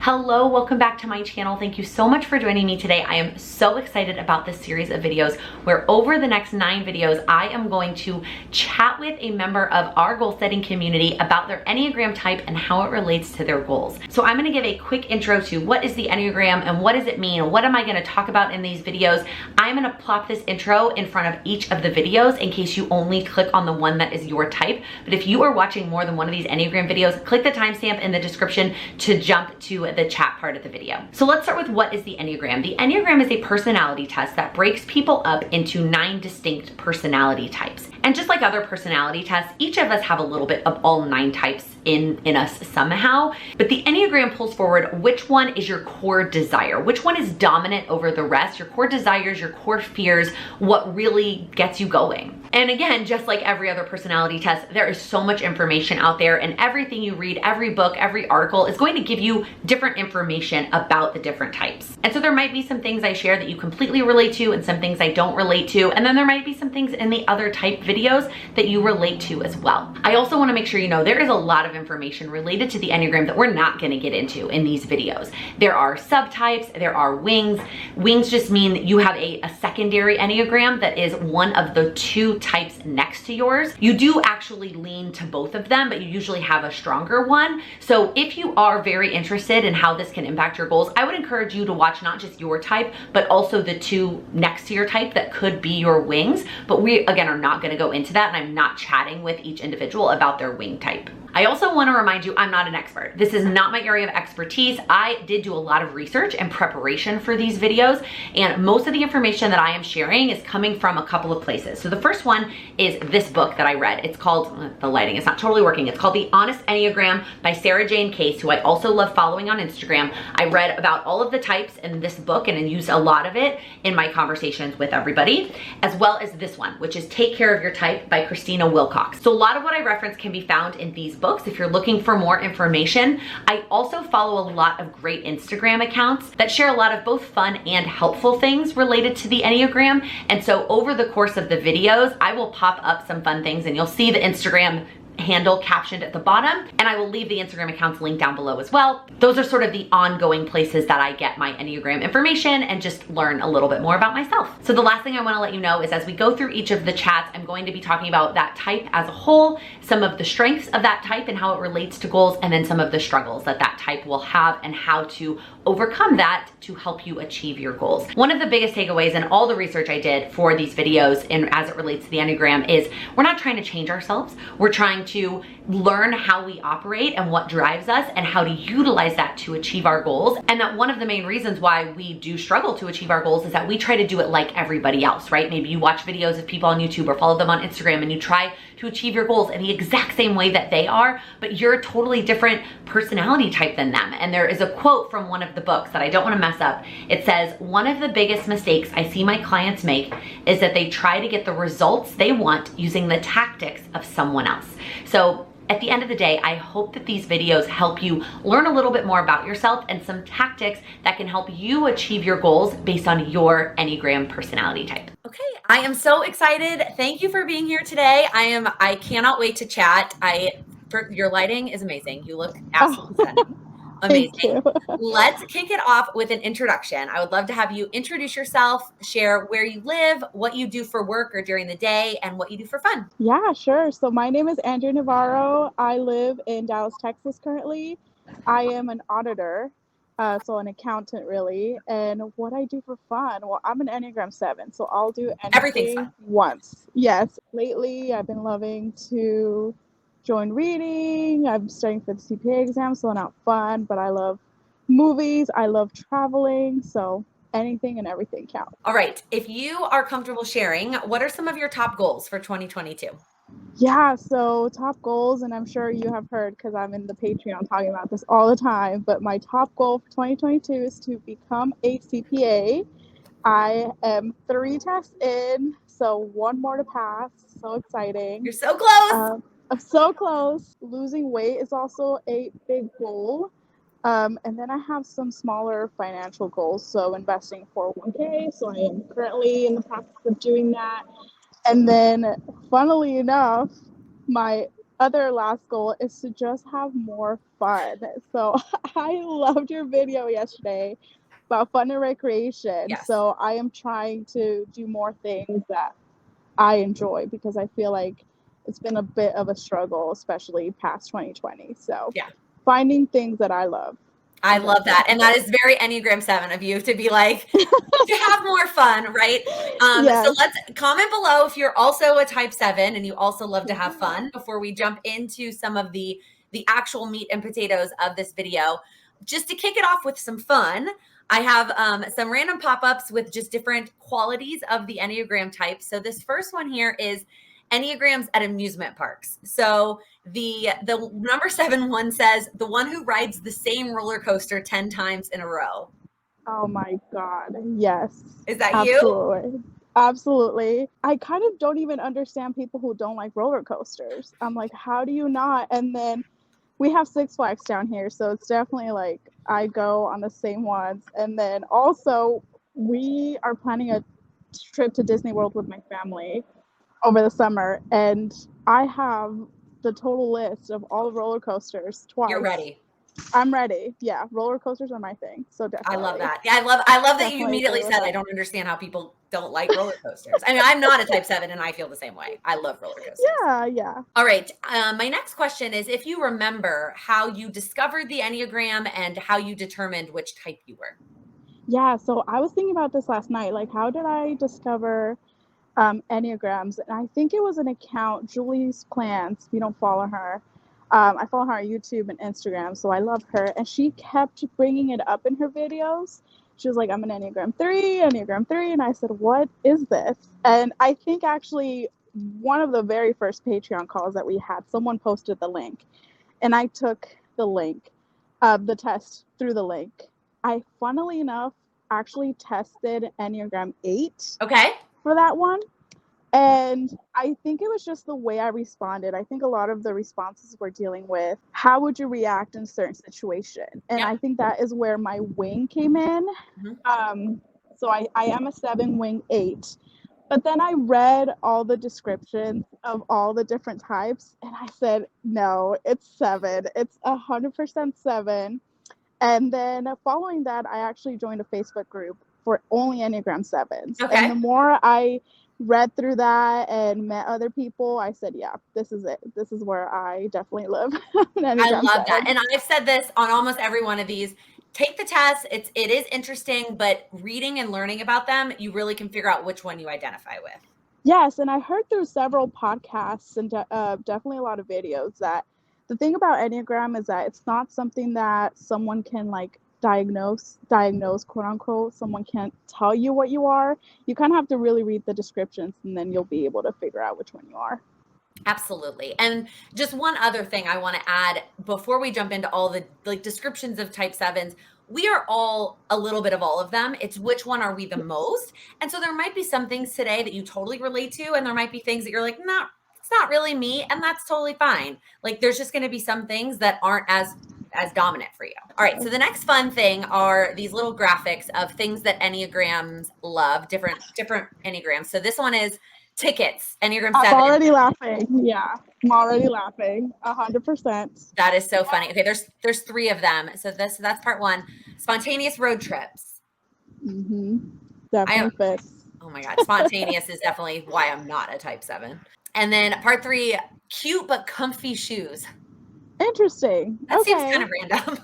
Hello, welcome back to my channel. Thank you so much for joining me today. I am so excited about this series of videos where over the next 9 videos, I am going to chat with a member of our goal setting community about their Enneagram type and how it relates to their goals. So I'm gonna give a quick intro to what is the Enneagram and what does it mean? What am I gonna talk about in these videos? I'm gonna plop this intro in front of each of the videos in case you only click on the one that is your type. But if you are watching more than one of these Enneagram videos, click the timestamp in the description to jump to the chat part of the video. So let's start with what is the Enneagram. The Enneagram is a personality test that breaks people up into 9 distinct personality types. And just like other personality tests, each of us have a little bit of all 9 types in us somehow. But the Enneagram pulls forward which one is your core desire, which one is dominant over the rest, your core desires, your core fears, what really gets you going. And again, just like every other personality test, there is so much information out there, and everything you read, every book, every article is going to give you different information about the different types. And so there might be some things I share that you completely relate to and some things I don't relate to. And then there might be some things in the other type videos that you relate to as well. I also want to make sure you know there is a lot of information related to the Enneagram that we're not going to get into in these videos. There are subtypes, there are wings. Wings just mean you have a secondary Enneagram that is one of the 2 types next to yours. You do actually lean to both of them, but you usually have a stronger one. So if you are very interested in how this can impact your goals, I would encourage you to watch not just your type, but also the 2 next to your type that could be your wings. But we, again, are not going to go into that, and I'm not chatting with each individual about their wing type. I also want to remind you, I'm not an expert. This is not my area of expertise. I did do a lot of research and preparation for these videos, and most of the information that I am sharing is coming from a couple of places. So the first one is this book that I read. It's called, the lighting is not totally working. It's called The Honest Enneagram by Sarah Jane Case, who I also love following on Instagram. I read about all of the types in this book and used a lot of it in my conversations with everybody, as well as this one, which is Take Care of Your Type by Christina Wilcox. So a lot of what I reference can be found in these books if you're looking for more information. I also follow a lot of great Instagram accounts that share a lot of both fun and helpful things related to the Enneagram. And so over the course of the videos, I will pop up some fun things and you'll see the Instagram handle captioned at the bottom, and I will leave the Instagram accounts linked down below as well. Those are sort of the ongoing places that I get my Enneagram information and just learn a little bit more about myself. So the last thing I want to let you know is as we go through each of the chats, I'm going to be talking about that type as a whole, some of the strengths of that type and how it relates to goals, and then some of the struggles that that type will have and how to overcome that to help you achieve your goals. One of the biggest takeaways in all the research I did for these videos and as it relates to the Enneagram is we're not trying to change ourselves. We're trying to learn how we operate and what drives us and how to utilize that to achieve our goals. And that one of the main reasons why we do struggle to achieve our goals is that we try to do it like everybody else, right? Maybe you watch videos of people on YouTube or follow them on Instagram and you try to achieve your goals in the exact same way that they are, but you're a totally different personality type than them. And there is a quote from one of the books that I don't want to mess up. It says, "One of the biggest mistakes I see my clients make is that they try to get the results they want using the tactics of someone else." So at the end of the day, I hope that these videos help you learn a little bit more about yourself and some tactics that can help you achieve your goals based on your Enneagram personality type. Okay, I am so excited. Thank you for being here today. I cannot wait to chat. Your lighting is amazing. You look absolutely stunning. Amazing. Let's kick it off with an introduction. I would love to have you introduce yourself, share where you live, what you do for work or during the day, and what you do for fun. Yeah, sure. So my name is Andrea Navarro. I live in Dallas, Texas currently. I am an auditor, so an accountant really. And what I do for fun, well, I'm an Enneagram 7, so I'll do Everything's anything fun. once. Yes, lately I've been loving to join reading. I'm studying for the CPA exam, so not fun, but I love movies. I love traveling, so anything and everything counts. All right. If you are comfortable sharing, what are some of your top goals for 2022? Yeah, so top goals, and I'm sure you have heard because I'm in the Patreon talking about this all the time, but my top goal for 2022 is to become a CPA. I am 3 tests in, so 1 more to pass. So exciting. You're so close. I'm so close. Losing weight is also a big goal. And then I have some smaller financial goals. So investing 401k. So I am currently in the process of doing that. And then, funnily enough, my other last goal is to just have more fun. So I loved your video yesterday about fun and recreation. Yes. So I am trying to do more things that I enjoy because I feel like it's been a bit of a struggle, especially past 2020. So Yeah. finding things that I love. I love that. And that is very Enneagram 7 of you to be like, to have more fun, right? Yes. So let's comment below if you're also a type 7 and you also love to have fun before we jump into some of the actual meat and potatoes of this video. Just to kick it off with some fun, I have some random pop-ups with just different qualities of the Enneagram type. So this first one here is Enneagrams at amusement parks. So the number 7 one says the one who rides the same roller coaster 10 times in a row. Oh my God. Yes. Is that absolutely. you? Absolutely. I kind of don't even understand people who don't like roller coasters. I'm like, how do you not? And then we have Six Flags down here, so it's definitely like I go on the same ones. And then also, we are planning a trip to Disney World with my family over the summer, and I have the total list of all the roller coasters twice. You're ready. I'm ready. Yeah, roller coasters are my thing. So definitely. I love that. Yeah, I love that you immediately said, I don't understand how people don't like roller coasters. I mean, I'm not a type 7 and I feel the same way. I love roller coasters. Yeah. All right. My next question is if you remember how you discovered the Enneagram and how you determined which type you were. Yeah, so I was thinking about this last night. Like, how did I discover Enneagrams? And I think it was an account, Julie's Plans. If you don't follow her, I follow her on YouTube and Instagram, so I love her. And she kept bringing it up in her videos. She was like, I'm an Enneagram 3. And I said, what is this? And I think actually one of the very first Patreon calls that we had, someone posted the link. And I took the link, the test through the link. I, funnily enough, actually tested Enneagram 8 for that one. And I think it was just the way I responded. I think a lot of the responses were dealing with how would you react in a certain situation. And I think that is where my wing came in. So I am a 7 wing 8. But then I read all the descriptions of all the different types and I said, no, it's 7. It's 100% 7. And then following that, I actually joined a Facebook group for only Enneagram 7s. Okay. And the more I read through that and met other people, I said, yeah, this is it. This is where I definitely live. I love that. And I've said this on almost every one of these. Take the test. It is interesting, but reading and learning about them, you really can figure out which one you identify with. Yes, and I heard through several podcasts and definitely a lot of videos that the thing about Enneagram is that it's not something that someone can like diagnose, quote unquote. Someone can't tell you what you are. You kind of have to really read the descriptions and then you'll be able to figure out which one you are. Absolutely. And just one other thing I want to add before we jump into all the like descriptions of type 7s, we are all a little bit of all of them. It's which one are we the most? And so there might be some things today that you totally relate to, and there might be things that you're like, no, it's not really me, and that's totally fine. Like there's just going to be some things that aren't as dominant for you. All right, so the next fun thing are these little graphics of things that Enneagrams love, different Enneagrams. So this one is tickets, Enneagram 7. I'm already laughing. Yeah, I'm already laughing. 100%. That is so funny. Okay, there's 3 of them. So that's part 1. Spontaneous road trips. Definitely fits. Oh my God, spontaneous is definitely why I'm not a type 7. And then part 3, cute but comfy shoes. Interesting. That seems kind of random.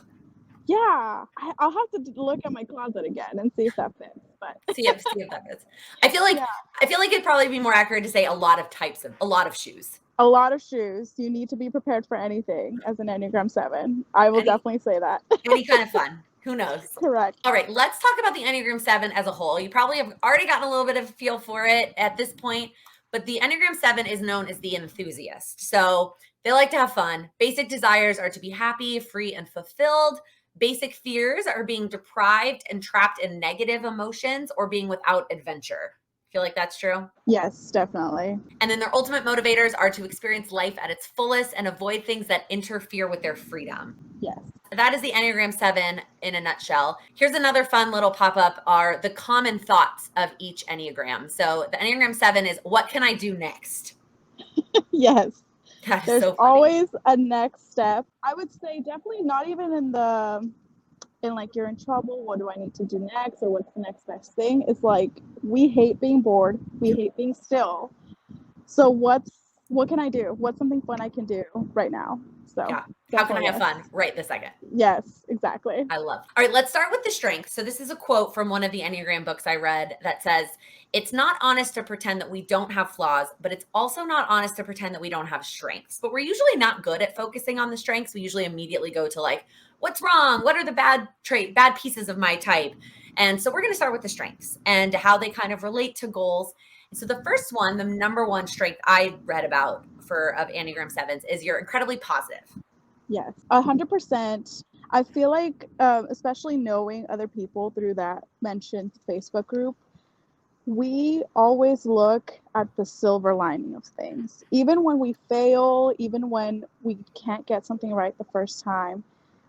Yeah, I'll have to look at my closet again and see if that fits. But see if that fits. I feel like it'd probably be more accurate to say a lot of shoes. A lot of shoes. You need to be prepared for anything as an Enneagram 7. I will definitely say that. Any kind of fun. Who knows? Correct. All right, let's talk about the Enneagram 7 as a whole. You probably have already gotten a little bit of a feel for it at this point, but the Enneagram 7 is known as the enthusiast. So they like to have fun. Basic desires are to be happy, free, and fulfilled. Basic fears are being deprived and trapped in negative emotions or being without adventure. Feel like that's true? Yes, definitely. And then their ultimate motivators are to experience life at its fullest and avoid things that interfere with their freedom. Yes. That is the Enneagram 7 in a nutshell. Here's another fun little pop-up are the common thoughts of each Enneagram. So the Enneagram 7 is, what can I do next? Yes. That is There's so funny. always a next step. I would say definitely not even in like you're in trouble, what do I need to do next, or what's the next best thing? It's like we hate being bored, we hate being still. So what can I do? What's something fun I can do right now? So Yeah. How can I definitely have yes. fun right this second? Yes, exactly. I love. All right, let's start with the strength. So this is a quote from one of the Enneagram books I read that says, "It's not honest to pretend that we don't have flaws, but it's also not honest to pretend that we don't have strengths." But we're usually not good at focusing on the strengths. We usually immediately go to like, what's wrong? What are the bad pieces of my type? And so we're going to start with the strengths and how they kind of relate to goals. So the first one, the number one strength I read about of Enneagram sevens is you're incredibly positive. Yes, 100%. I feel like, especially knowing other people through that mentioned Facebook group, we always look at the silver lining of things. Even when we fail, even when we can't get something right the first time,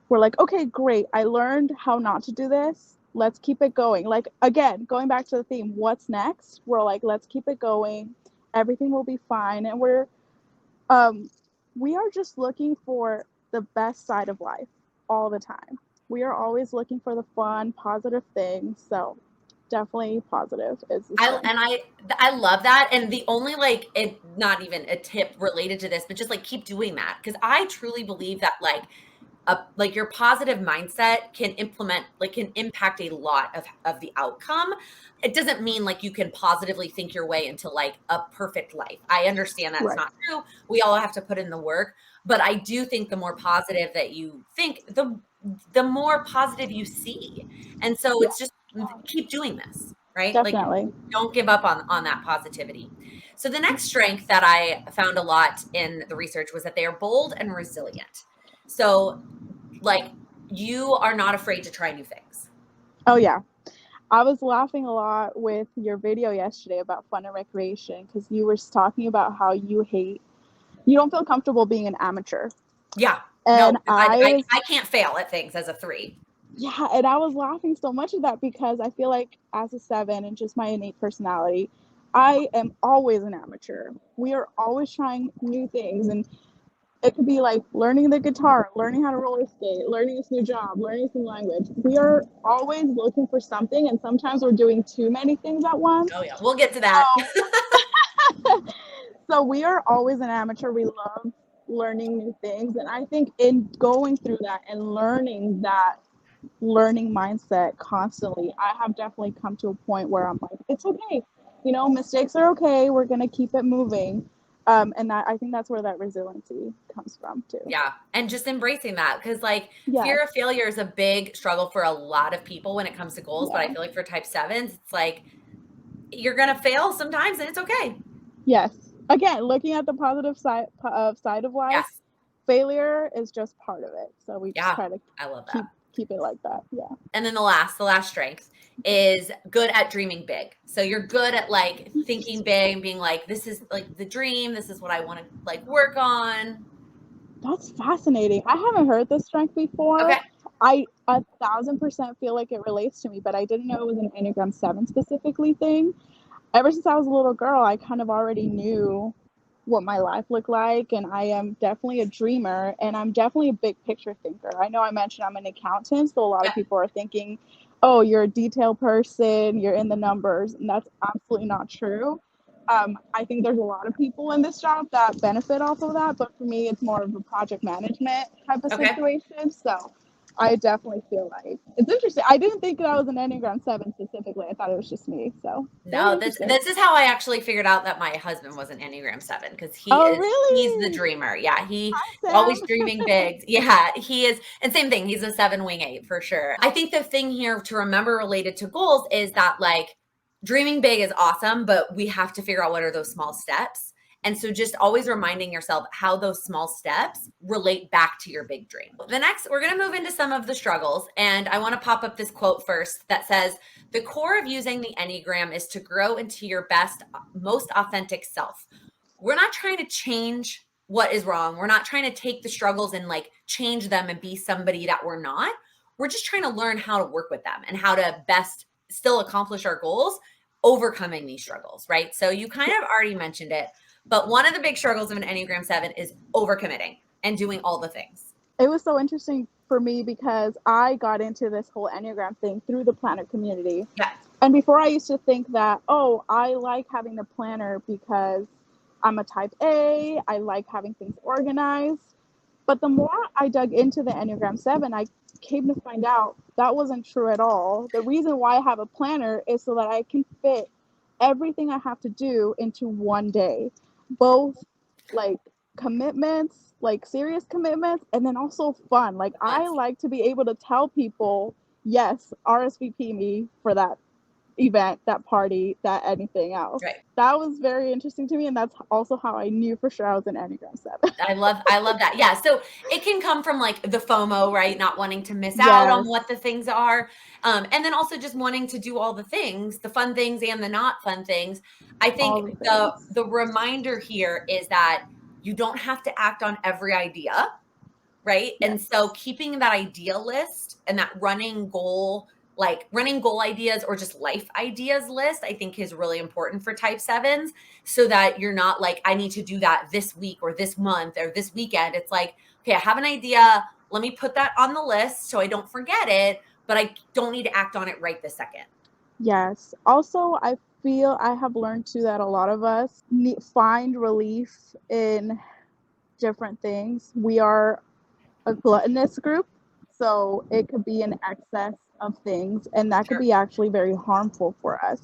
we're like, okay, great. I learned how not to do this. Let's keep it going. Like, again, going back to the theme, what's next? We're like, let's keep it going. Everything will be fine. And um, we are just looking for the best side of life all the time. We are always looking for the fun, positive things. So definitely positive is the strength. I love that. And the only like it not even a tip related to this, but just like keep doing that. Cause I truly believe that like your positive mindset can impact a lot of the outcome. It doesn't mean like you can positively think your way into like a perfect life. I understand that's Right. not true. We all have to put in the work, but I do think the more positive that you think, the more positive you see. And so Yeah, it's just keep doing this, right? Like definitely. don't give up on that positivity. So the next strength that I found a lot in the research was that they are bold and resilient. So like you are not afraid to try new things. Oh, yeah. I was laughing a lot with your video yesterday about fun and recreation because you were talking about how you don't feel comfortable being an amateur. Yeah. No, And I can't fail at things as a 3. yeah, and I was laughing so much at that because I feel like as a 7 and just my innate personality, I am always an amateur. We are always trying new things, and it could be like learning the guitar, learning how to roller skate, learning this new job, learning this new language. We are always looking for something, and sometimes we're doing too many things at once. Oh yeah, we'll get to that. So we are always an amateur. We love learning new things, and I think in going through that and learning that learning mindset constantly, I have definitely come to a point where I'm like, it's okay. Mistakes are okay. We're going to keep it moving. And I think that's where that resiliency comes from too. Yeah. And just embracing that because like Yes. fear of failure is a big struggle for a lot of people when it comes to goals. But I Yeah. feel like for type 7s, it's like you're going to fail sometimes and it's okay. Yes. Again, looking at the positive side of life, Yes. failure is just part of it. So we just Yeah. try to I love that. keep it like that. Yeah. And then the last strength is good at dreaming big. So you're good at like thinking big and being like, this is like the dream. This is what I want to like work on. That's fascinating. I haven't heard this strength before. Okay. I 1,000% feel like it relates to me, but I didn't know it was an Enneagram 7 specifically thing. Ever since I was a little girl, I kind of already knew what my life looked like, and I am definitely a dreamer, and I'm definitely a big picture thinker. I know I mentioned I'm an accountant, so a lot of people are thinking, oh, you're a detail person, you're in the numbers, and that's absolutely not true. I think there's a lot of people in this job that benefit off of that, but for me, it's more of a project management type of Okay. situation. So I definitely feel like it's interesting. I didn't think that I was an Enneagram 7 specifically. I thought it was just me. So No, this is how I actually figured out that my husband was an Enneagram 7 because oh, he's the really? dreamer. Yeah, he Hi, always Sam. dreaming big. Yeah, he is. And same thing, he's a 7 wing 8 for sure. I think the thing here to remember related to goals is that like dreaming big is awesome, but we have to figure out what are those small steps. And so just always reminding yourself how those small steps relate back to your big dream. The next, we're going to move into some of the struggles. And I want to pop up this quote first that says, the core of using the Enneagram is to grow into your best, most authentic self. We're not trying to change what is wrong. We're not trying to take the struggles and like change them and be somebody that we're not. We're just trying to learn how to work with them and how to best still accomplish our goals, overcoming these struggles, right? So you kind of already mentioned it, But one of the big struggles of an Enneagram 7 is overcommitting and doing all the things. It was so interesting for me because I got into this whole Enneagram thing through the planner community. Yeah. And before I used to think that, oh, I like having the planner because I'm a type A, I like having things organized. But the more I dug into the Enneagram 7, I came to find out that wasn't true at all. The reason why I have a planner is so that I can fit everything I have to do into one day, both like commitments, like serious commitments, and then also fun. Like I like to be able to tell people, yes, RSVP me for that event, that party, that anything else. Right. That was very interesting to me, and that's also how I knew for sure I was an Enneagram 7. I love that. Yeah. So it can come from like the FOMO, right? Not wanting to miss out on what the things are. And then also just wanting to do all the things, the fun things and the not fun things. I think the reminder here is that you don't have to act on every idea, right? Yes. And so keeping that idea list and that running goal ideas or just life ideas list, I think is really important for type 7s, so that you're not like, I need to do that this week or this month or this weekend. It's like, okay, I have an idea. Let me put that on the list so I don't forget it, but I don't need to act on it right this second. Yes. Also, I feel I have learned too that a lot of us find relief in different things. We are a gluttonous group, so it could be an excess of things, and that could be actually very harmful for us.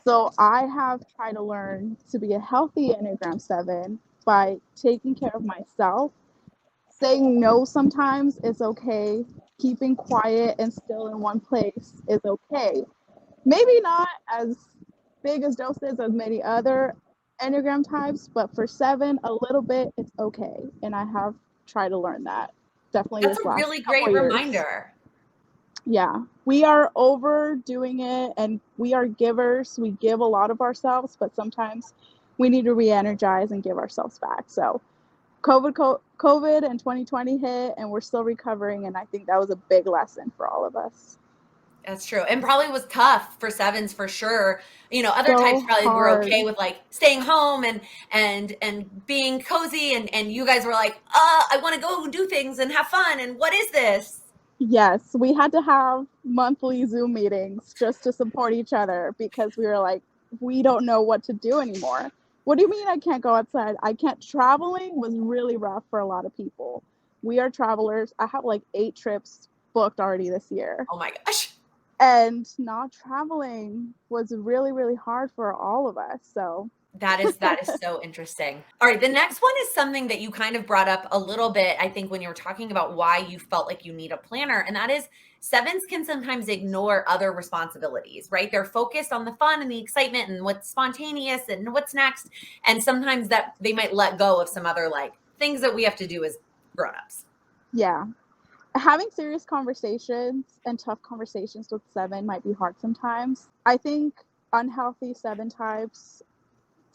So I have tried to learn to be a healthy Enneagram 7 by taking care of myself. Saying no sometimes is okay. Keeping quiet and still in one place is okay. Maybe not as big as doses as many other Enneagram types, but for 7, a little bit, it's okay. And I have tried to learn that. Definitely That's this a last really great reminder. Yeah, we are overdoing it, and we are givers. We give a lot of ourselves, but sometimes we need to re-energize and give ourselves back. So COVID and 2020 hit, and we're still recovering, and I think that was a big lesson for all of us. That's true. And probably was tough for 7s for sure. You know, other types probably were okay with like staying home and being cozy, and you guys were like, I want to go do things and have fun, and what is this? Yes, we had to have monthly Zoom meetings just to support each other because we were like, we don't know what to do anymore. What do you mean I can't go outside? I can't. Traveling was really rough for a lot of people. We are travelers. I have like 8 trips booked already this year. Oh my gosh. And not traveling was really, really hard for all of us. So that is so interesting. All right, the next one is something that you kind of brought up a little bit, I think, when you were talking about why you felt like you need a planner, and that is 7s can sometimes ignore other responsibilities, right? They're focused on the fun and the excitement and what's spontaneous and what's next, and sometimes that they might let go of some other like things that we have to do as grown-ups. Yeah. Having serious conversations and tough conversations with 7 might be hard sometimes. I think unhealthy 7 types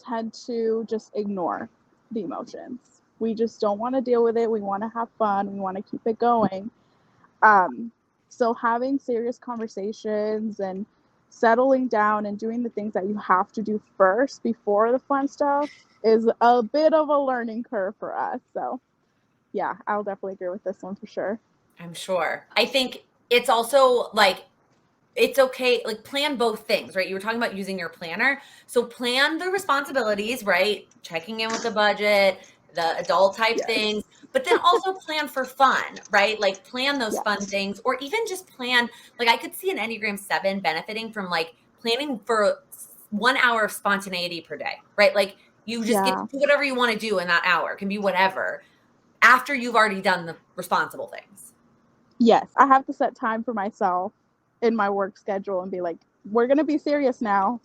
tend to just ignore the emotions. We just don't want to deal with it. We want to have fun. We want to keep it going. So having serious conversations and settling down and doing the things that you have to do first before the fun stuff is a bit of a learning curve for us. So yeah, I'll definitely agree with this one for sure. I'm sure. I think it's also like, it's okay, like plan both things, right? You were talking about using your planner. So plan the responsibilities, right? Checking in with the budget, the adult type things, but then also plan for fun, right? Like plan those fun things, or even just plan, like I could see an Enneagram 7 benefiting from like planning for 1 hour of spontaneity per day, right? Like you just get to do whatever you want to do in that hour. It can be whatever, after you've already done the responsible things. Yes, I have to set time for myself in my work schedule and be like, we're going to be serious now.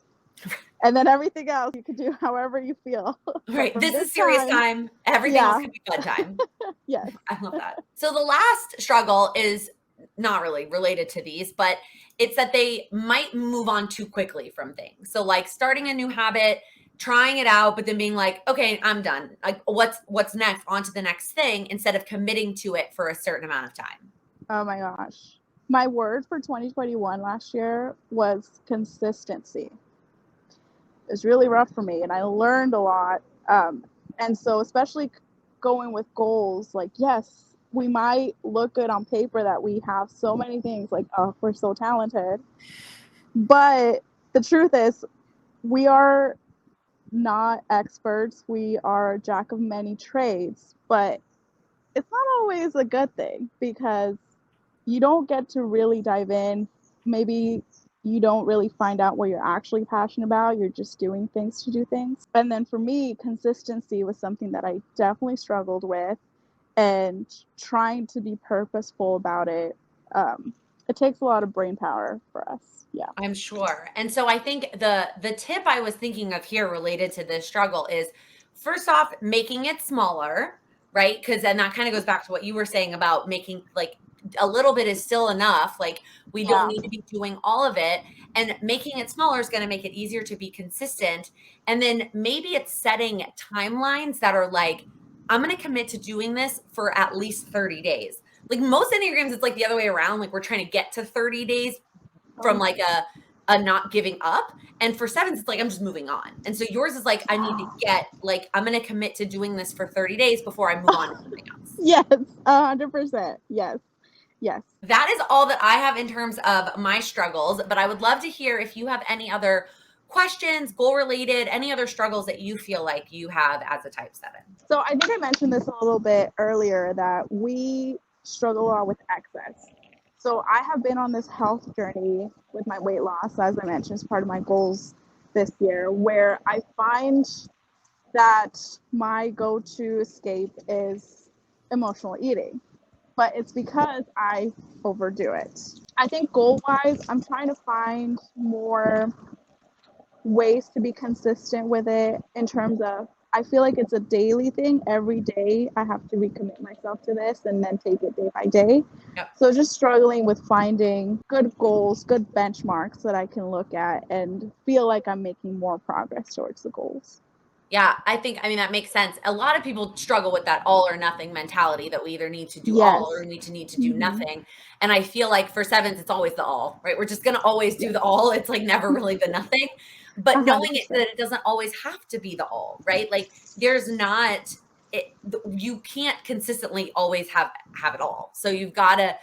And then everything else you can do however you feel. Right. This is serious time. Everything else can be fun time. Yes. I love that. So the last struggle is not really related to these, but it's that they might move on too quickly from things. So like starting a new habit, trying it out, but then being like, okay, I'm done. Like what's next? On to the next thing, instead of committing to it for a certain amount of time. Oh my gosh. My word for 2021 last year was consistency. It was really rough for me, and I learned a lot And so especially going with goals, like, yes, we might look good on paper that we have so many things, like, oh, we're so talented. But the truth is, we are not experts. We are a jack of many trades, but it's not always a good thing because you don't get to really dive in. Maybe you don't really find out what you're actually passionate about. You're just doing things to do things. And then for me, consistency was something that I definitely struggled with, and trying to be purposeful about it. It takes a lot of brain power for us. Yeah. I'm sure. And so I think the tip I was thinking of here related to this struggle is, first off, making it smaller, right? Because then that kind of goes back to what you were saying about making, like, a little bit is still enough. Like, we don't Yeah. need to be doing all of it. And making it smaller is going to make it easier to be consistent. And then maybe it's setting timelines that are like, I'm going to commit to doing this for at least 30 days. Like most Enneagrams, it's like the other way around. Like we're trying to get to 30 days from like a not giving up. And for sevens, it's like, I'm just moving on. And so yours is like, I need to get, like, I'm going to commit to doing this for 30 days before I move on to something else. Yes, 100%. Yes. Yes. That is all that I have in terms of my struggles, but I would love to hear if you have any other questions, goal related, any other struggles that you feel like you have as a type 7. So I think I mentioned this a little bit earlier that we struggle a lot with excess. So I have been on this health journey with my weight loss, as I mentioned, as part of my goals this year, where I find that my go-to escape is emotional eating. But it's because I overdo it. I think goal-wise, I'm trying to find more ways to be consistent with it in terms of, I feel like it's a daily thing. Every day I have to recommit myself to this and then take it day by day. Yep. So just struggling with finding good goals, good benchmarks that I can look at and feel like I'm making more progress towards the goals. Yeah, I mean, that makes sense. A lot of people struggle with that all or nothing mentality that we either need to do all or need to do nothing. And I feel like for sevens, it's always the all, right? We're just going to always do the all. It's like never really the nothing. But knowing that it doesn't always have to be the all, right? Like there's not, you can't consistently always have it all. So you've got to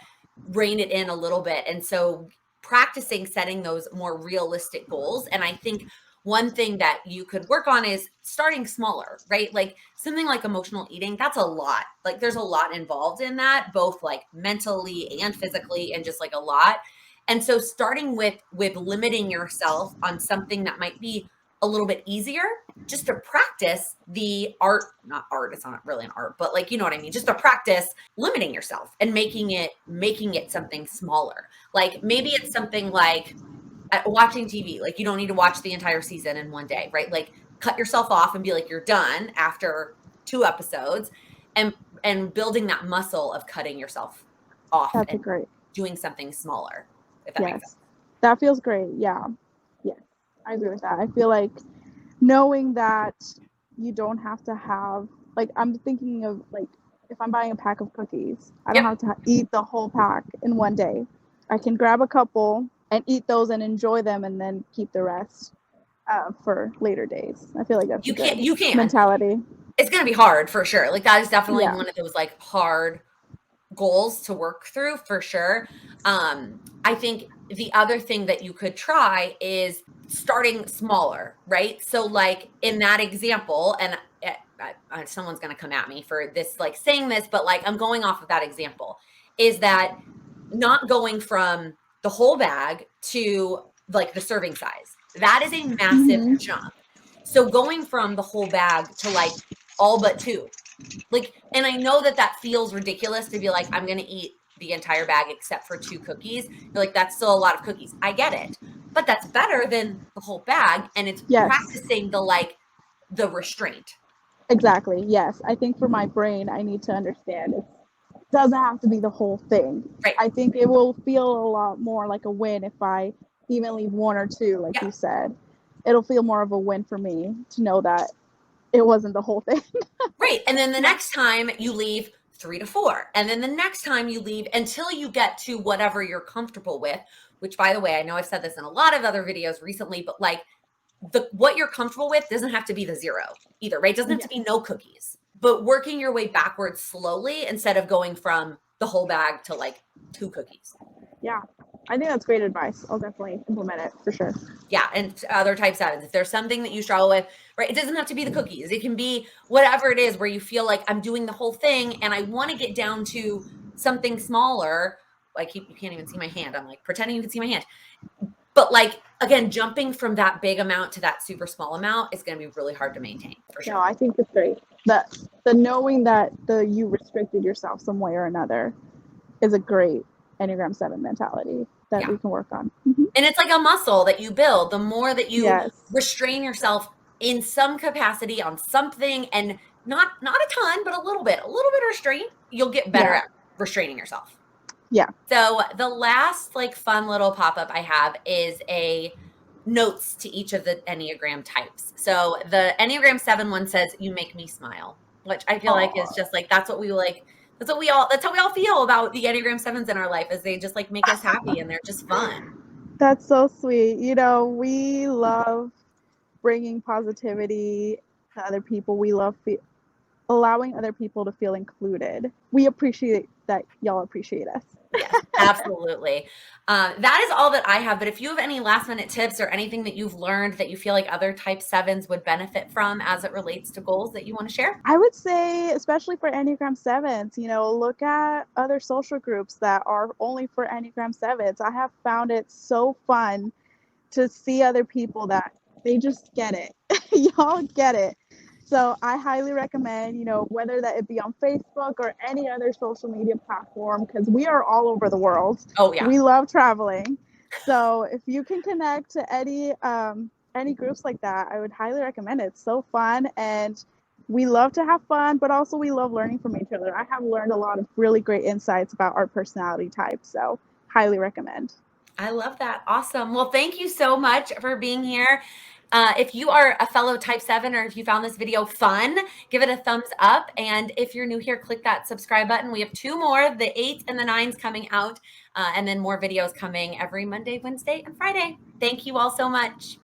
rein it in a little bit. And so practicing setting those more realistic goals. And I think one thing that you could work on is starting smaller, right? Like something like emotional eating, that's a lot. Like there's a lot involved in that, both like mentally and physically, and just like a lot. And so starting with limiting yourself on something that might be a little bit easier, just to practice the art, not art, it's not really an art, but like, you know what I mean? Just to practice limiting yourself and making it something smaller. Like maybe it's something like watching TV. Like you don't need to watch the entire season in one day, right? Like cut yourself off and be like, you're done after 2 episodes, and building that muscle of cutting yourself off. That's and great. Doing something smaller, if that makes sense. That feels great. Yeah. Yes. I agree with that. I feel like knowing that you don't have to have, like, I'm thinking of like, if I'm buying a pack of cookies, I don't have to eat the whole pack in one day. I can grab a couple and eat those and enjoy them and then keep the rest for later days. I feel like that's you can mentality. It's going to be hard for sure. Like that is definitely one of those like hard goals to work through for sure. I think the other thing that you could try is starting smaller, right? So like in that example, and someone's going to come at me for this, like saying this, but like I'm going off of that example, is that not going from the whole bag to like the serving size. That is a massive jump. So going from the whole bag to like all but 2, like, and I know that feels ridiculous to be like, I'm going to eat the entire bag except for 2 cookies. You're like, that's still a lot of cookies. I get it, but that's better than the whole bag. And it's practicing the restraint. Exactly. Yes. I think for my brain, I need to understand it doesn't have to be the whole thing. Right. I think it will feel a lot more like a win if I even leave 1 or 2, like you said. It'll feel more of a win for me to know that it wasn't the whole thing. Right. And then the next time you leave 3 to 4. And then the next time you leave until you get to whatever you're comfortable with, which by the way, I know I've said this in a lot of other videos recently, but like what you're comfortable with doesn't have to be the 0 either, right? It doesn't have to be no cookies, but working your way backwards slowly instead of going from the whole bag to like 2 cookies. Yeah, I think that's great advice. I'll definitely implement it for sure. Yeah, and other type 7s, if there's something that you struggle with, right, it doesn't have to be the cookies. It can be whatever it is where you feel like I'm doing the whole thing and I want to get down to something smaller. Like you can't even see my hand. I'm like pretending you can see my hand. But like, again, jumping from that big amount to that super small amount is going to be really hard to maintain for sure. No, I think it's great. The knowing that you restricted yourself some way or another is a great Enneagram 7 mentality that we can work on. And it's like a muscle that you build. The more that you Yes. restrain yourself in some capacity on something, and not a ton, but a little bit restraint, you'll get better at restraining yourself. Yeah. So the last like fun little pop-up I have is a notes to each of the Enneagram types. So the Enneagram 7 one says, "You make me smile," which I feel like is just like, that's how we all feel about the Enneagram 7s in our life, is they just like make us happy and they're just fun. That's so sweet. You know, we love bringing positivity to other people. We love allowing other people to feel included. We appreciate that y'all appreciate us. Yes, absolutely. That is all that I have. But if you have any last minute tips or anything that you've learned that you feel like other type 7s would benefit from as it relates to goals that you want to share? I would say, especially for Enneagram 7s, you know, look at other social groups that are only for Enneagram 7s. I have found it so fun to see other people that they just get it. Y'all get it. So I highly recommend, you know, whether that it be on Facebook or any other social media platform, because we are all over the world. Oh yeah. We love traveling. So if you can connect to any groups like that, I would highly recommend it. It's so fun, and we love to have fun, but also we love learning from each other. I have learned a lot of really great insights about our personality types, so highly recommend. I love that. Awesome. Well, thank you so much for being here. If you are a fellow type 7, or if you found this video fun, give it a thumbs up. And if you're new here, click that subscribe button. We have 2 more, the 8s and the 9s coming out, and then more videos coming every Monday, Wednesday, and Friday. Thank you all so much.